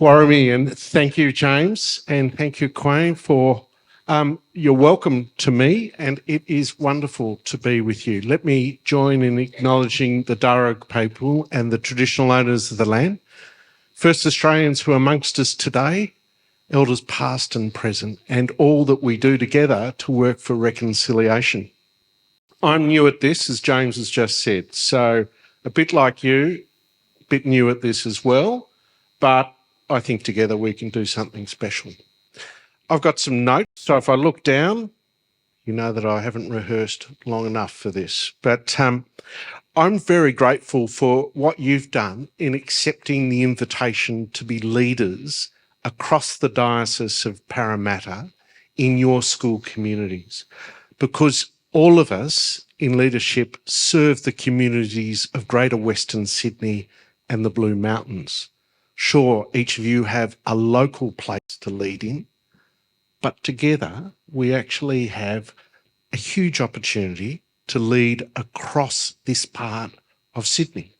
Warramie, and thank you, James, and thank you, Quayne, for your welcome to me, and it is wonderful to be with you. Let me join in acknowledging the Darug people and the traditional owners of the land, First Australians who are amongst us today, elders past and present, and all that we do together to work for reconciliation. I'm new at this, as James has just said, so a bit like you, a bit new at this as well, but I think together we can do something special. I've got some notes, so if I look down, you know that I haven't rehearsed long enough for this, but I'm very grateful for what you've done in accepting the invitation to be leaders across the Diocese of Parramatta in your school communities, because all of us in leadership serve the communities of Greater Western Sydney and the Blue Mountains. Sure, each of you have a local place to lead in, but together we actually have a huge opportunity to lead across this part of Sydney,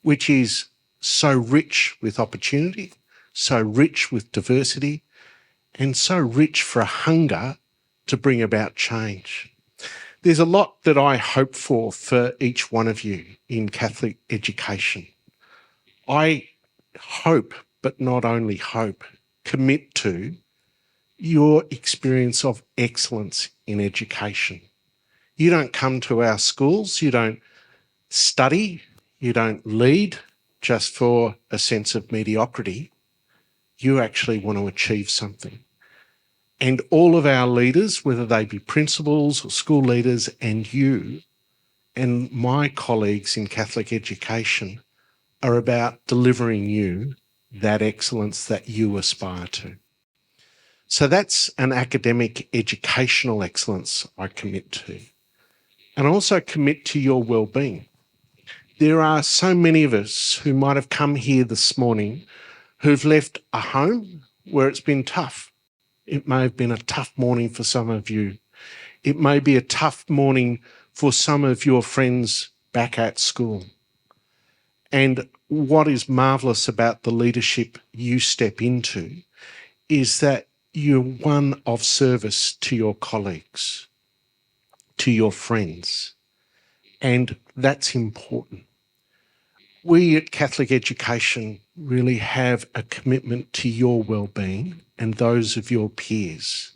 which is so rich with opportunity, so rich with diversity, and so rich for a hunger to bring about change. There's a lot that I hope for each one of you in Catholic education. I hope, but not only hope, commit to your experience of excellence in education. You don't come to our schools, you don't study, you don't lead just for a sense of mediocrity. You actually want to achieve something. And all of our leaders, whether they be principals or school leaders, and you and my colleagues in Catholic education are about delivering you that excellence that you aspire to. So that's an academic educational excellence I commit to. And I also commit to your well-being. There are so many of us who might have come here this morning who've left a home where it's been tough. It may have been a tough morning for some of you. It may be a tough morning for some of your friends back at school. And what is marvellous about the leadership you step into is that you're one of service to your colleagues, to your friends, and that's important. We at Catholic Education really have a commitment to your well-being and those of your peers.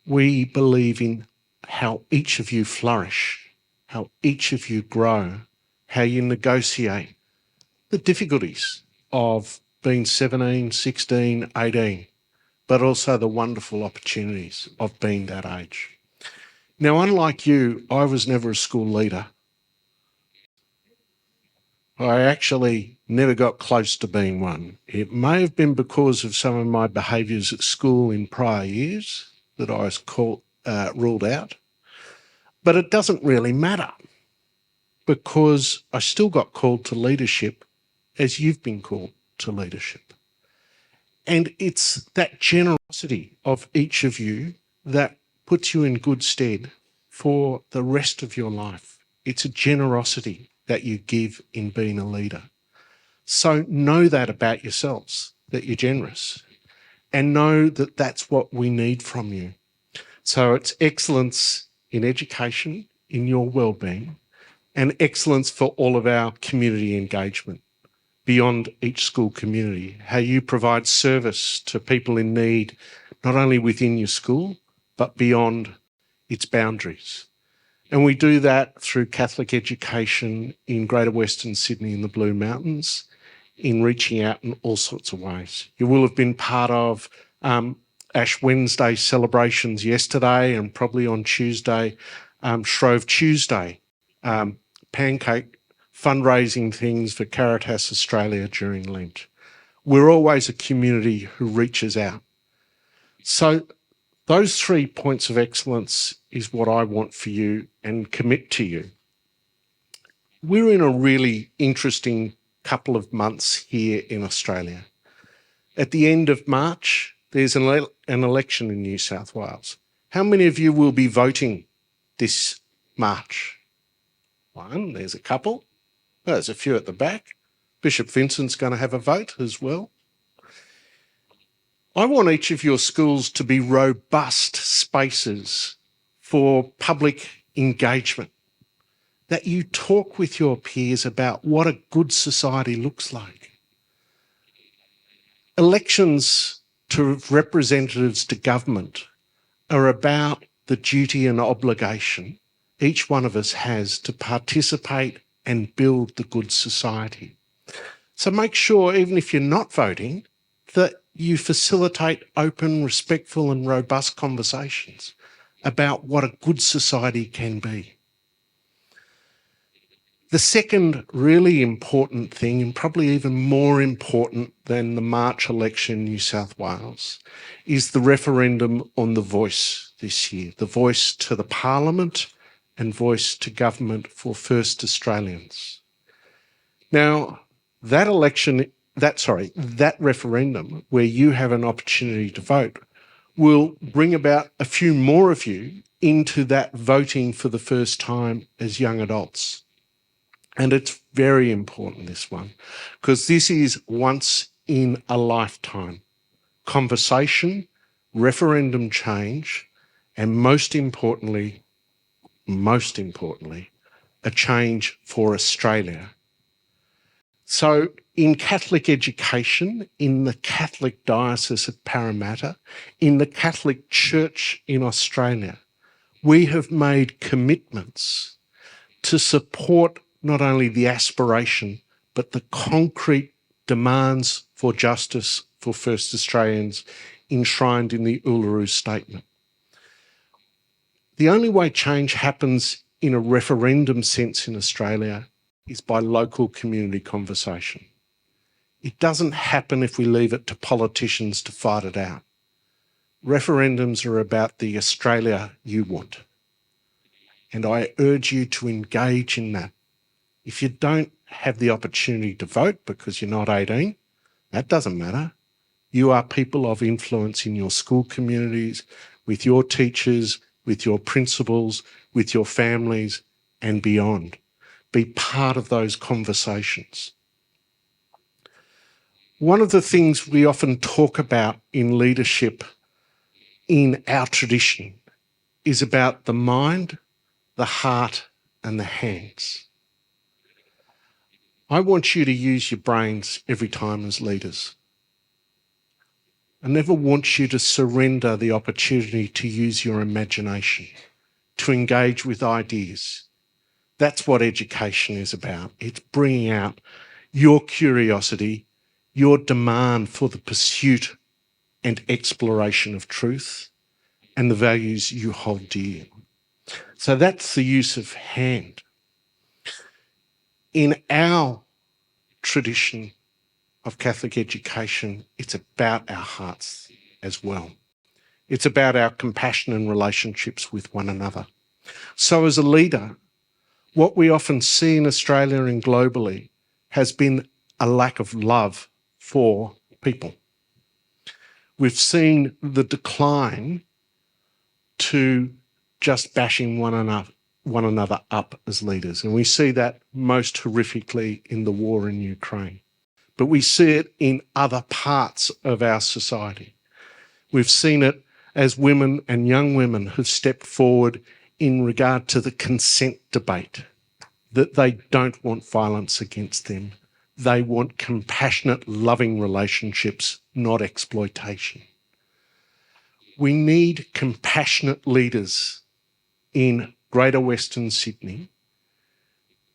We believe in how each of you flourish, how each of you grow, how you negotiate the difficulties of being 17, 16, 18, but also the wonderful opportunities of being that age. Now, unlike you, I was never a school leader. I actually never got close to being one. It may have been because of some of my behaviours at school in prior years that I was ruled out, but it doesn't really matter because I still got called to leadership as you've been called to leadership. And it's that generosity of each of you that puts you in good stead for the rest of your life. It's a generosity that you give in being a leader. So know that about yourselves, that you're generous, and know that that's what we need from you. So it's excellence in education, in your well-being, and excellence for all of our community engagement beyond each school community, how you provide service to people in need, not only within your school, but beyond its boundaries. And we do that through Catholic education in Greater Western Sydney and the Blue Mountains, in reaching out in all sorts of ways. You will have been part of Ash Wednesday celebrations yesterday and probably on Tuesday, Shrove Tuesday, pancake fundraising things for Caritas Australia during Lent. We're always a community who reaches out. So those 3 points of excellence is what I want for you and commit to you. We're in a really interesting couple of months here in Australia. At the end of March, there's an election in New South Wales. How many of you will be voting this March? One, there's a couple. There's a few at the back. Bishop Vincent's going to have a vote as well. I want each of your schools to be robust spaces for public engagement, that you talk with your peers about what a good society looks like. Elections to representatives to government are about the duty and obligation each one of us has to participate and build the good society. So make sure, even if you're not voting, that you facilitate open, respectful and robust conversations about what a good society can be. The second really important thing, and probably even more important than the March election in New South Wales, is the referendum on the voice this year, the voice to the Parliament and voice to government for First Australians. Now, that referendum where you have an opportunity to vote will bring about a few more of you into that voting for the first time as young adults. And it's very important, this one, because this is once in a lifetime conversation, referendum change, and most importantly, a change for Australia. So in Catholic education, in the Catholic Diocese of Parramatta, in the Catholic Church in Australia, we have made commitments to support not only the aspiration, but the concrete demands for justice for First Australians enshrined in the Uluru Statement. The only way change happens in a referendum sense in Australia is by local community conversation. It doesn't happen if we leave it to politicians to fight it out. Referendums are about the Australia you want. And I urge you to engage in that. If you don't have the opportunity to vote because you're not 18, that doesn't matter. You are people of influence in your school communities, with your teachers, with your principals, with your families and beyond. Be part of those conversations. One of the things we often talk about in leadership in our tradition is about the mind, the heart and the hands. I want you to use your brains every time as leaders. I never want you to surrender the opportunity to use your imagination, to engage with ideas. That's what education is about. It's bringing out your curiosity, your demand for the pursuit and exploration of truth and the values you hold dear. So that's the use of hand. In our tradition of Catholic education, it's about our hearts as well. It's about our compassion and relationships with one another. So as a leader, what we often see in Australia and globally has been a lack of love for people. We've seen the decline to just bashing one another up as leaders. And we see that most horrifically in the war in Ukraine. But we see it in other parts of our society. We've seen it as women and young women have stepped forward in regard to the consent debate, that they don't want violence against them. They want compassionate, loving relationships, not exploitation. We need compassionate leaders in Greater Western Sydney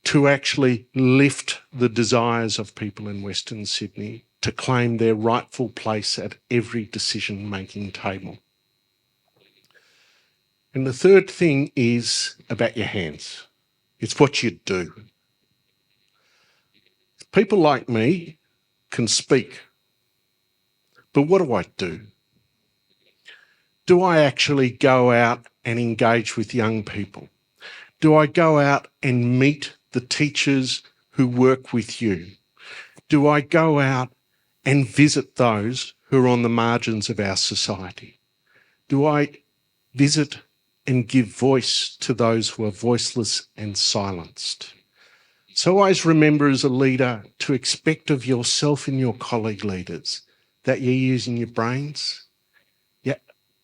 to actually lift the desires of people in Western Sydney to claim their rightful place at every decision-making table. And the third thing is about your hands. It's what you do. People like me can speak, but what do? Do I actually go out and engage with young people? Do I go out and meet the teachers who work with you? Do I go out and visit those who are on the margins of our society? Do I visit and give voice to those who are voiceless and silenced? So always remember as a leader to expect of yourself and your colleague leaders that you're using your brains, yeah,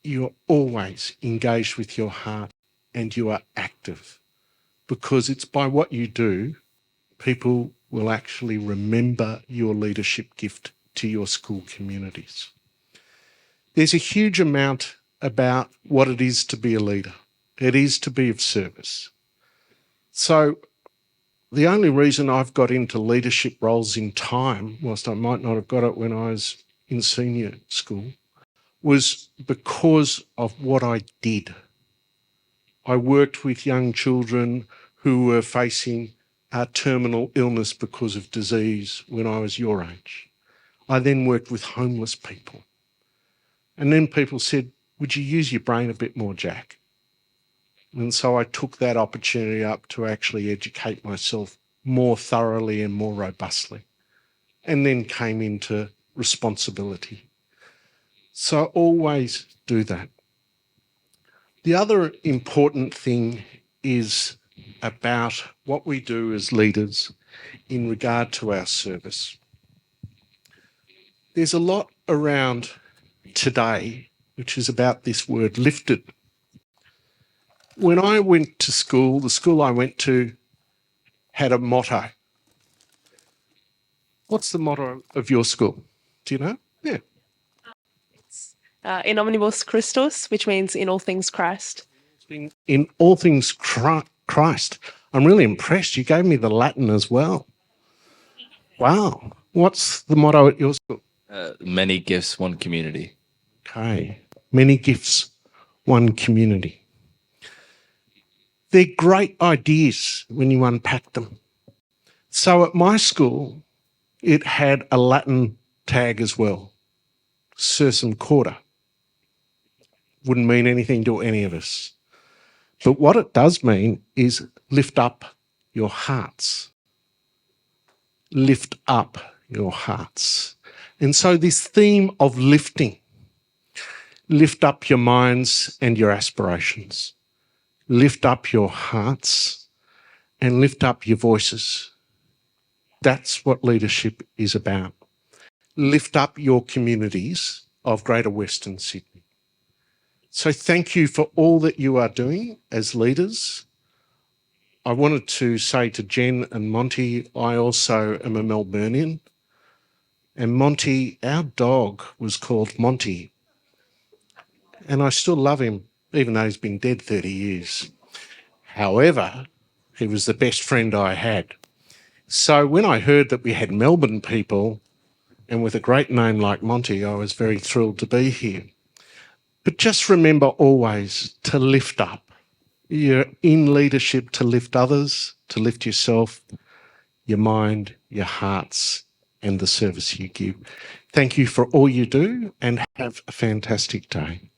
you're always engaged with your heart and you are active, because it's by what you do, people will actually remember your leadership gift to your school communities. There's a huge amount about what it is to be a leader. It is to be of service. So the only reason I've got into leadership roles in time, whilst I might not have got it when I was in senior school, was because of what I did. I worked with young children who were facing terminal illness because of disease when I was your age. I then worked with homeless people. And then people said, would you use your brain a bit more, Jack? And so I took that opportunity up to actually educate myself more thoroughly and more robustly, and then came into responsibility. So always do that. The other important thing is about what we do as leaders in regard to our service. There's a lot around today which is about this word lifted. When I went to school, the school I went to had a motto. What's the motto of your school? Do you know? Yeah. In omnibus Christus, which means in all things Christ. In all things Christ. I'm really impressed. You gave me the Latin as well. Wow. What's the motto at your school? Many gifts, one community. Okay. Many gifts, one community. They're great ideas when you unpack them. So at my school, it had a Latin tag as well. Sursum corda. Wouldn't mean anything to any of us. But what it does mean is lift up your hearts. Lift up your hearts. And so this theme of lifting, lift up your minds and your aspirations. Lift up your hearts and lift up your voices. That's what leadership is about. Lift up your communities of Greater Western Sydney. So thank you for all that you are doing as leaders. I wanted to say to Jen and Monty, I also am a Melburnian. And Monty, our dog was called Monty. And I still love him, even though he's been dead 30 years. However, he was the best friend I had. So when I heard that we had Melbourne people, and with a great name like Monty, I was very thrilled to be here. But just remember always to lift up. You're in leadership to lift others, to lift yourself, your mind, your hearts, and the service you give. Thank you for all you do, and have a fantastic day.